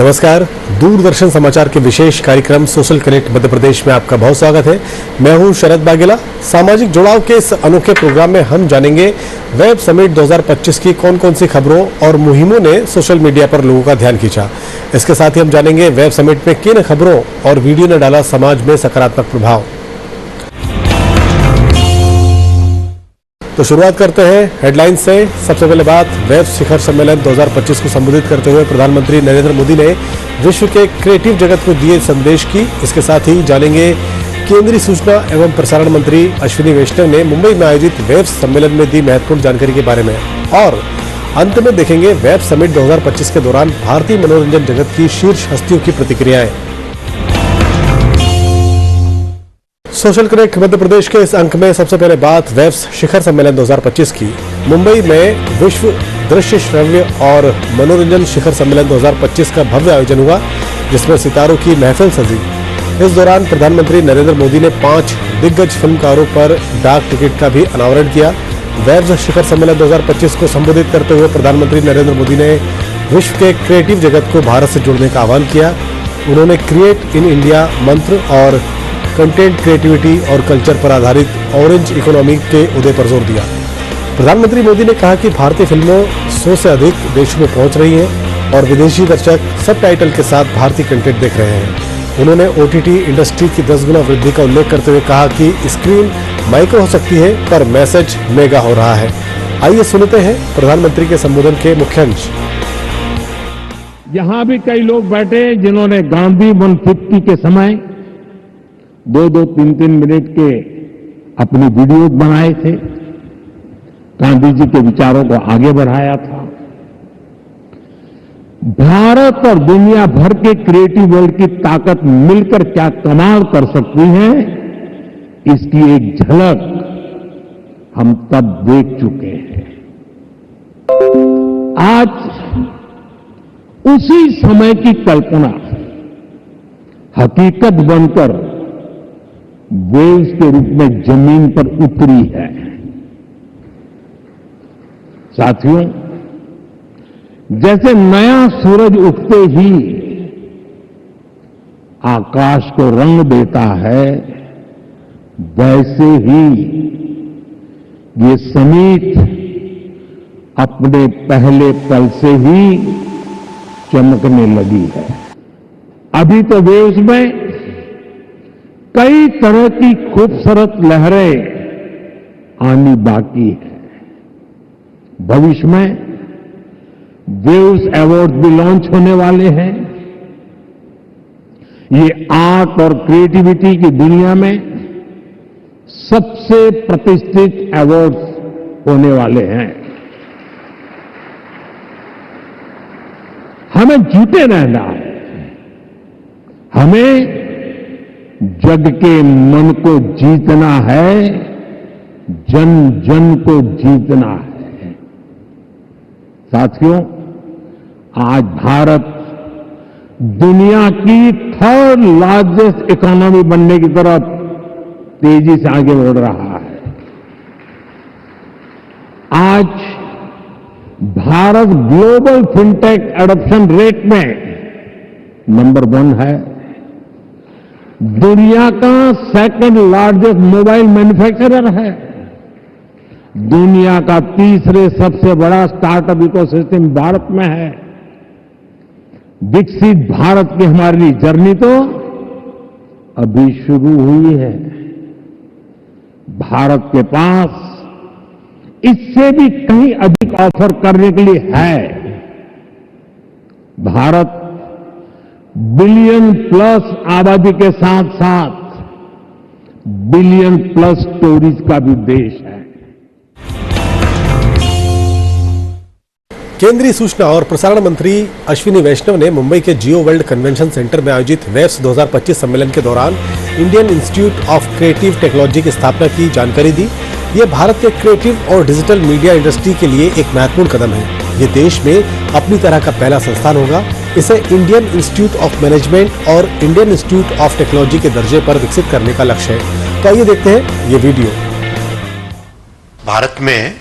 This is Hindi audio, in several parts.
नमस्कार, दूरदर्शन समाचार के विशेष कार्यक्रम सोशल कनेक्ट मध्य प्रदेश में आपका बहुत स्वागत है। मैं हूं शरद बागेला। सामाजिक जुड़ाव के इस अनोखे प्रोग्राम में हम जानेंगे वेब समिट 2025 की कौन कौन सी खबरों और मुहिमों ने सोशल मीडिया पर लोगों का ध्यान खींचा। इसके साथ ही हम जानेंगे वेब समिट में किन खबरों और वीडियो ने डाला समाज में सकारात्मक प्रभाव। तो शुरुआत करते हैं हेडलाइंस से। सबसे पहले बात, वेब शिखर सम्मेलन 2025 को संबोधित करते हुए प्रधानमंत्री नरेंद्र मोदी ने विश्व के क्रिएटिव जगत को दिए संदेश की। इसके साथ ही जानेंगे केंद्रीय सूचना एवं प्रसारण मंत्री अश्विनी वैष्णव ने मुंबई में आयोजित वेब सम्मेलन में दी महत्वपूर्ण जानकारी के बारे में, और अंत में देखेंगे वेब समिट 2025 के दौरान भारतीय मनोरंजन जगत की शीर्ष हस्तियों की प्रतिक्रियाएं। सोशल कनेक्ट मध्य प्रदेश के इस अंक में सबसे पहले बात वेब शिखर सम्मेलन 2025 की। मुंबई में विश्व दृश्य श्रव्य और मनोरंजन शिखर सम्मेलन 2025 का भव्य आयोजन हुआ, जिसमें सितारों की महफिल सजी। इस दौरान प्रधानमंत्री नरेंद्र मोदी ने 5 दिग्गज फिल्मकारों पर डाक टिकट का भी अनावरण किया। वेब शिखर सम्मेलन 2025 को संबोधित करते हुए प्रधानमंत्री नरेंद्र मोदी ने विश्व के क्रिएटिव जगत को भारत से जुड़ने का आह्वान किया। उन्होंने क्रिएट इन इंडिया मंत्र और कंटेंट क्रिएटिविटी और कल्चर पर आधारित ऑरेंज इकोनॉमी के उदय पर जोर दिया। प्रधानमंत्री मोदी ने कहा कि भारतीय फिल्मों 100 से अधिक देशों में पहुंच रही हैं और विदेशी दर्शक सबटाइटल के साथ भारतीय कंटेंट देख रहे हैं। उन्होंने ओटीटी इंडस्ट्री की 10 गुना वृद्धि का उल्लेख करते हुए कहा कि स्क्रीन माइक्रो हो सकती है पर मैसेज मेगा हो रहा है। आइए सुनते हैं प्रधानमंत्री के संबोधन के मुख्य अंश। यहां भी कई लोग बैठे जिन्होंने गांधी 150 के समय 2-2, 3-3 मिनट के अपनी वीडियो बनाए थे, गांधी जी के विचारों को आगे बढ़ाया था। भारत और दुनिया भर के क्रिएटिव वर्ल्ड की ताकत मिलकर क्या कमाल कर सकती है, इसकी एक झलक हम तब देख चुके हैं। आज उसी समय की कल्पना हकीकत बनकर वेव्स के रूप में जमीन पर उतरी है। साथियों, जैसे नया सूरज उगते ही आकाश को रंग देता है, वैसे ही ये समिट अपने पहले पल से ही चमकने लगी है। अभी तो वेव्स में कई तरह की खूबसूरत लहरें आनी बाकी है। भविष्य में वेव्स अवार्ड भी लॉन्च होने वाले हैं। ये आर्ट और क्रिएटिविटी की दुनिया में सबसे प्रतिष्ठित अवार्ड्स होने वाले हैं। हमें जुटे रहना है। हमें जग के मन को जीतना है, जन जन को जीतना है। साथियों, आज भारत दुनिया की 3rd लार्जेस्ट इकोनॉमी बनने की तरफ तेजी से आगे बढ़ रहा है। आज Bharat global fintech adoption rate में नंबर 1 है। दुनिया का 2nd लार्जेस्ट मोबाइल मैन्युफैक्चरर है। दुनिया का 3रे सबसे बड़ा स्टार्टअप इकोसिस्टम भारत में है। विकसित भारत की हमारी जर्नी तो अभी शुरू हुई है। भारत के पास इससे भी कहीं अधिक ऑफर करने के लिए है। भारत बिलियन प्लस आबादी के साथ साथ बिलियन प्लस स्टोरीज का भी देश है। केंद्रीय सूचना और प्रसारण मंत्री अश्विनी वैष्णव ने मुंबई के जियो वर्ल्ड कन्वेंशन सेंटर में आयोजित वेब्स 2025 सम्मेलन के दौरान Indian institute of creative technology की स्थापना की जानकारी दी। ये भारत के क्रिएटिव और डिजिटल मीडिया इंडस्ट्री के लिए एक महत्वपूर्ण कदम है। ये देश में अपनी तरह का पहला संस्थान होगा। इसे इंडियन इंस्टीट्यूट ऑफ मैनेजमेंट और इंडियन इंस्टीट्यूट ऑफ टेक्नोलॉजी के दर्जे पर विकसित करने का लक्ष्य है। तो आइए देखते हैं ये वीडियो। भारत में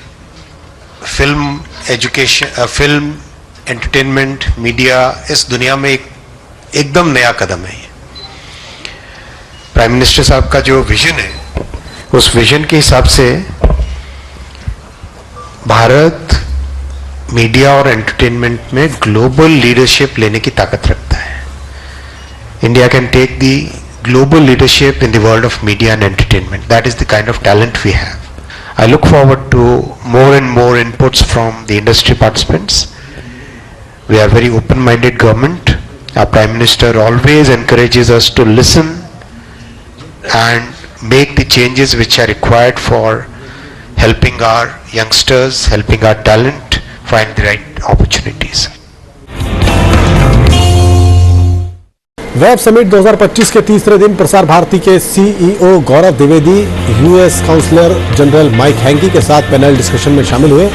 film education, film entertainment, media, इस दुनिया में एक एकदम नया कदम है ये। प्राइम मिनिस्टर साहब का जो विजन है, उस विजन के हिसाब से भारत मीडिया और एंटरटेनमेंट में ग्लोबल लीडरशिप लेने की ताकत रखता है। India can take the global leadership in the world of media and entertainment. That is the kind of talent we have. I look forward to more and more inputs from the industry participants. We are very open-minded government. Our Prime Minister always encourages us to listen and make the changes which are required for helping our youngsters, helping our talent find the right opportunities. Web summit 2025 के तीसरे दिन प्रसार भारती के CEO Gaurav Dwivedi US consular general Mike Hankey के साथ पैनल डिस्कशन में शामिल हुए।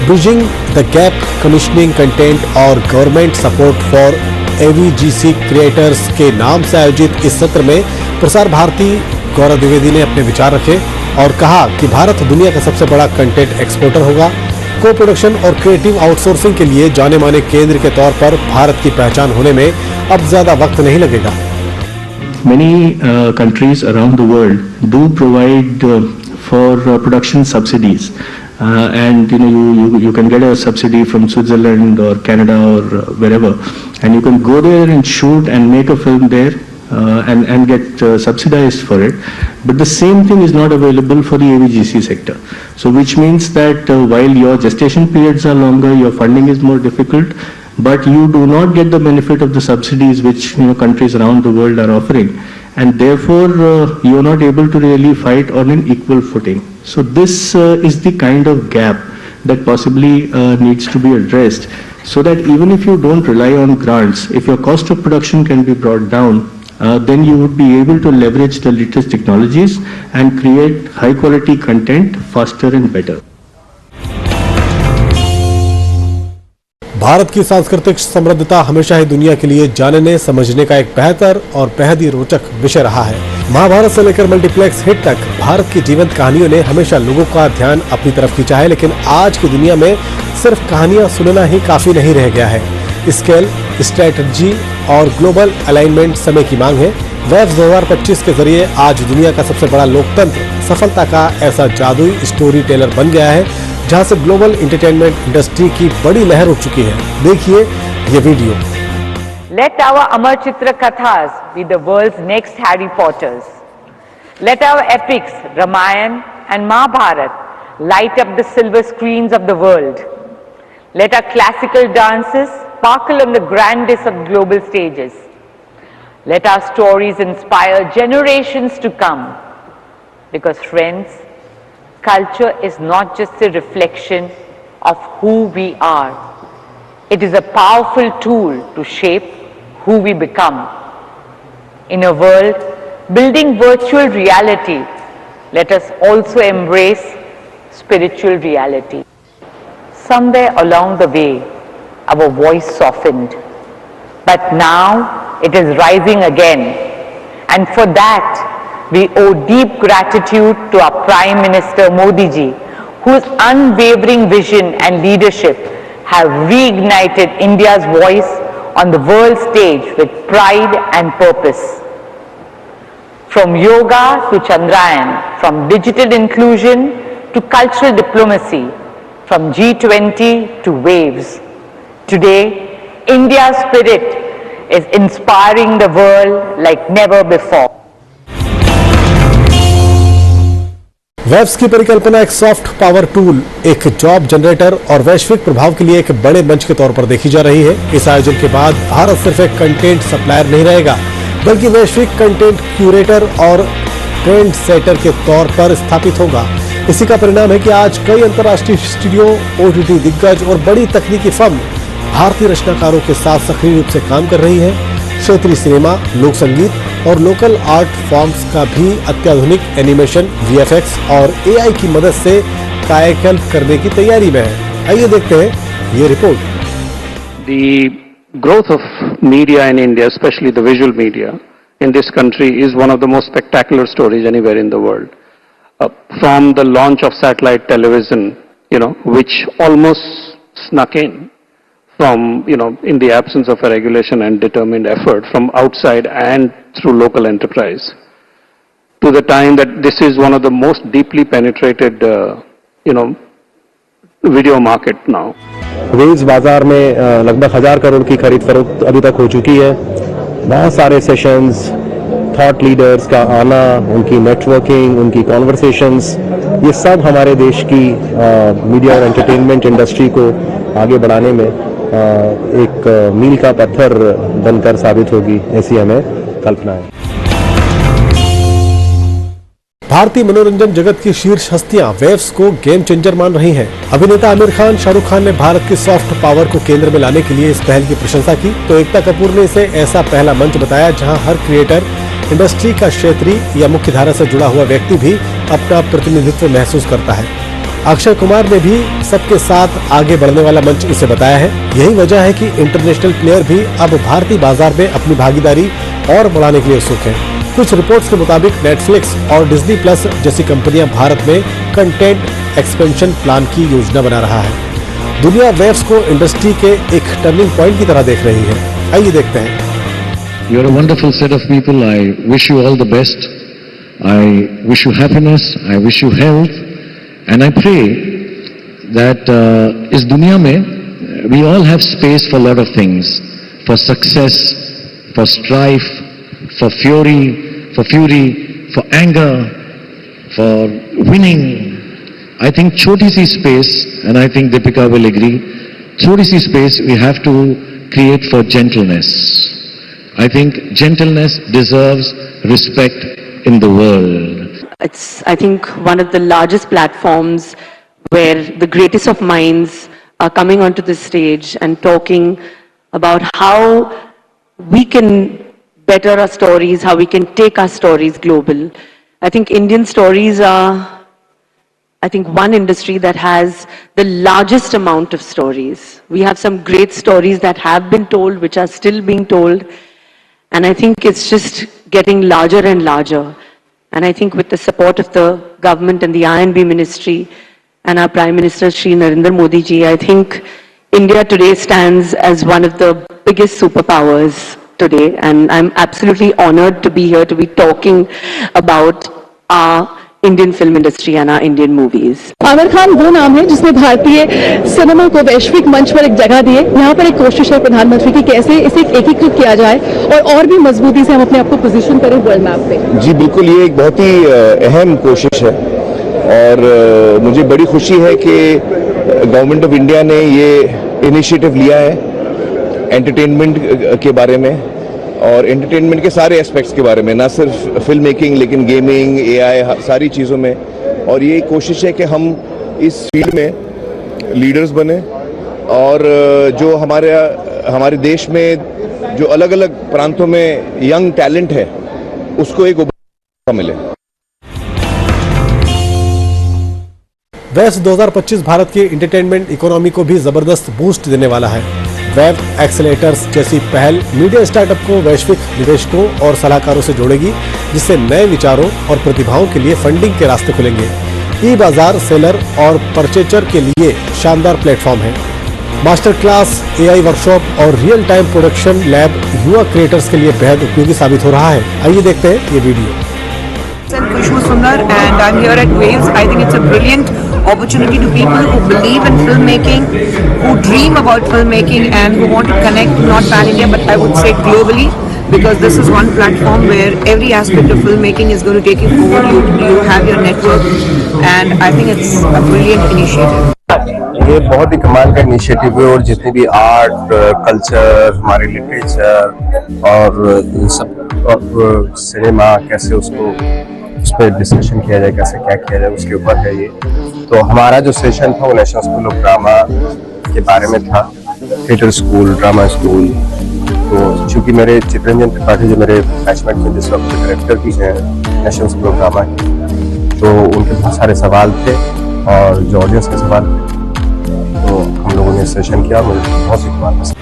Bridging the gap commissioning content और government support for AVGC creators के नाम से आयोजित इस सत्र में प्रसार भारती गौरव द्विवेदी ने अपने विचार रखे और कहा कि भारत दुनिया का सबसे बड़ा कंटेंट एक्सपोर्टर होगा। को प्रोडक्शन और क्रिएटिव आउटसोर्सिंग के लिए जाने माने केंद्र के तौर पर भारत की पहचान होने में अब ज्यादा वक्त नहीं लगेगा। Many countries around the world do provide for production subsidies, and you can get a subsidy from Switzerland or Canada or wherever, and you can go there and shoot and make a film there. And get subsidized for it, but the same thing is not available for the AVGC sector. So which means that while your gestation periods are longer, your funding is more difficult, but you do not get the benefit of the subsidies which countries around the world are offering, and therefore you are not able to really fight on an equal footing. So this is the kind of gap that possibly needs to be addressed, so that even if you don't rely on grants, if your cost of production can be brought down, then you would be able to leverage the latest technologies and create high quality content faster and better. Bharat की सांस्कृतिक समृद्धता हमेशा ही दुनिया के लिए जानने समझने का एक बेहतर और बेहद ही रोचक विषय रहा है। महाभारत से लेकर मल्टीप्लेक्स हिट तक भारत की जीवंत कहानियों ने हमेशा लोगों का ध्यान अपनी तरफ खींचा है, लेकिन आज की दुनिया में सिर्फ कहानियां सुनना ही काफी नहीं रह गया है। स्केल, स्ट्रेटजी और ग्लोबल अलाइनमेंट समय की मांग है। वेब्स 2025 के जरिए आज दुनिया का सबसे बड़ा लोकतंत्र सफलता का ऐसा जादुई स्टोरी टेलर बन गया है, जहां से ग्लोबल एंटरटेनमेंट इंडस्ट्री की बड़ी लहर उठ चुकी है। देखिए ये video. Let our Amar Chitra Kathas be the world's next Harry Potters. Let our epics, Ramayan and Mahabharat, light up the silver screens of the world. Let our classical dances sparkle on the grandest of global stages. Let our stories inspire generations to come. Because friends, culture is not just a reflection of who we are. It is a powerful tool to shape who we become. In a world building virtual reality, let us also embrace spiritual reality. Somewhere along the way, our voice softened, but now it is rising again, and for that we owe deep gratitude to our Prime Minister Modi ji, whose unwavering vision and leadership have reignited India's voice on the world stage with pride and purpose. From yoga to Chandrayaan, from digital inclusion to cultural diplomacy, from G20 to waves, today India's spirit is inspiring the world like never before. Waves की परिकल्पना एक सॉफ्ट पावर टूल, एक जॉब जनरेटर और वैश्विक प्रभाव के लिए एक बड़े मंच के तौर पर देखी जा रही है। इस आयोजन के बाद भारत सिर्फ एक कंटेंट सप्लायर नहीं रहेगा, बल्कि वैश्विक कंटेंट क्यूरेटर और ट्रेंड सेटर के तौर पर स्थापित होगा। इसी का परिणाम है कि आज कई अंतर्राष्ट्रीय स्टूडियो, ओटीटी दिग्गज और बड़ी तकनीकी फर्म भारतीय रचनाकारों के साथ सक्रिय रूप से काम कर रही है। क्षेत्रीय सिनेमा, लोक संगीत और लोकल आर्ट फॉर्म्स का भी अत्याधुनिक एनिमेशन, वीएफएक्स और एआई की मदद से कायाकल्प करने की तैयारी में है। आइए देखते हैं ये report. The growth of media in India, especially the visual media in this country, is one of the most spectacular stories anywhere in the world. From the launch of satellite television, which almost snuck in from, in the absence of a regulation and determined effort from outside and through local enterprise, to the time that this is one of the most deeply penetrated, video market now. Waves बाजार में लगभग 1000 करोड़ की खरीद फरोख्त अभी तक हो चुकी है। बहुत सारे सेशंस, थॉट लीडर्स का आना, उनकी नेटवर्किंग, उनकी कॉन्वर्सेशंस, ये सब हमारे देश की मीडिया और एंटरटेनमेंट इंडस्ट्री को आगे बढ़ाने में एक मील का पत्थर बनकर साबित होगी, ऐसी हमें कल्पना है। भारतीय मनोरंजन जगत की शीर्ष हस्तियां वेव्स को गेम चेंजर मान रही हैं। अभिनेता आमिर खान, शाहरुख खान ने भारत की सॉफ्ट पावर को केंद्र में लाने के लिए इस पहल की प्रशंसा की, तो एकता कपूर ने इसे ऐसा पहला मंच बताया जहां हर क्रिएटर, इंडस्ट्री का क्षेत्रीय या मुख्य धारा से जुड़ा हुआ व्यक्ति भी अपना प्रतिनिधित्व महसूस करता है। अक्षय कुमार ने भी सबके साथ आगे बढ़ने वाला मंच इसे बताया है। यही वजह है कि इंटरनेशनल प्लेयर भी अब भारतीय बाजार में अपनी भागीदारी और बढ़ाने के लिए उत्सुक हैं। कुछ रिपोर्ट्स के मुताबिक नेटफ्लिक्स और डिज्नी प्लस जैसी कंपनियां भारत में कंटेंट एक्सपेंशन प्लान की योजना बना रहा है। दुनिया वेव्स को इंडस्ट्री के एक टर्निंग पॉइंट की तरह देख रही है। आइए देखते हैं। You're a wonderful set of people. I wish you all the best. I wish you happiness. I wish you health. And I pray that इस दुनिया में we all have space for a lot of things, for success, for strife, for fury, for anger, for winning. I think छोटी सी space, and I think Deepika will agree, छोटी सी space we have to create for gentleness. I think gentleness deserves respect in the world. It's, I think, one of the largest platforms where the greatest of minds are coming onto the stage and talking about how we can better our stories, how we can take our stories global. I think Indian stories are, one industry that has the largest amount of stories. We have some great stories that have been told, which are still being told. And I think it's just getting larger and larger. And I think with the support of the government and the I&B ministry and our Prime Minister Shri Narendra Modi ji, I think India today stands as one of the biggest superpowers today. And I'm absolutely honored to be here to be talking about our Indian film industry and our Indian movies. Aamir Khan वो नाम है जिसने भारतीय सिनेमा को वैश्विक मंच पर एक जगह दी है। यहाँ पर एक कोशिश है प्रधानमंत्री की कैसे इसे एकीकृत किया जाए और भी मजबूती से हम अपने आप को पोजीशन करें वर्ल्ड मैप पे। जी बिल्कुल, ये एक बहुत ही अहम कोशिश है और मुझे बड़ी खुशी है कि गवर्नमेंट ऑफ इंडिया ने ये इनिशिएटिव लिया है एंटरटेनमेंट के बारे में और एंटरटेनमेंट के सारे एस्पेक्ट्स के बारे में, ना सिर्फ फिल्म मेकिंग लेकिन गेमिंग, एआई, सारी चीज़ों में। और ये कोशिश है कि हम इस फील्ड में लीडर्स बने और जो हमारे देश में जो अलग अलग प्रांतों में यंग टैलेंट है उसको एक मौका मिले। वेव्स 2025 भारत की एंटरटेनमेंट इकोनॉमी को भी जबरदस्त बूस्ट देने वाला है। वेब एक्सेलेटर्स जैसी पहल मीडिया स्टार्टअप को वैश्विक निवेशकों और सलाहकारों से जोड़ेगी, जिससे नए विचारों और प्रतिभाओं के लिए फंडिंग के रास्ते खुलेंगे। ई बाजार सेलर और परचेजर के लिए शानदार प्लेटफॉर्म है। मास्टर क्लास, एआई वर्कशॉप और रियल टाइम प्रोडक्शन लैब युवा क्रिएटर्स के लिए बेहद उपयोगी साबित हो रहा है। आइए देखते हैं ये video. Kushbu Sundar and I'm here at Waves. I think it's a brilliant opportunity to people who believe in filmmaking, who dream about filmmaking and who want to connect not pan-India but I would say globally, because this is one platform where every aspect of filmmaking is going to take you forward. You have your network and I think it's a brilliant initiative. ये बहुत ही कमाल का इनिशिएटिव है और जितने भी आर्ट, कल्चर, हमारे लिटरेचर और सब सिनेमा कैसे उसको उस पर डिस्कशन किया जाए, कैसे क्या किया जाए उसके ऊपर है ये। तो हमारा जो सेशन था वो नेशनल स्कूल ऑफ ड्रामा के बारे में था, थिएटर स्कूल, ड्रामा स्कूल। तो चूँकि मेरे चित्रंजन त्रिपाठी जो मेरे बैचमेट में जिस वक्त डायरेक्टर भी हैं नेशनल स्कूल ऑफ ड्रामा के, तो उनके बहुत सारे सवाल थे और जो ऑडियंस के सवाल थे तो हम लोगों ने सेशन किया, मुझे बहुत ही कमाल पसंद।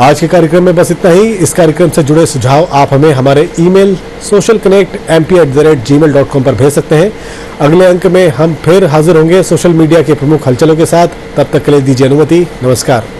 आज के कार्यक्रम में बस इतना ही। इस कार्यक्रम से जुड़े सुझाव आप हमें हमारे ईमेल socialconnect@gmail.com पर भेज सकते हैं। अगले अंक में हम फिर हाजिर होंगे सोशल मीडिया के प्रमुख हलचलों के साथ। तब तक के लिए दीजिए अनुमति। नमस्कार।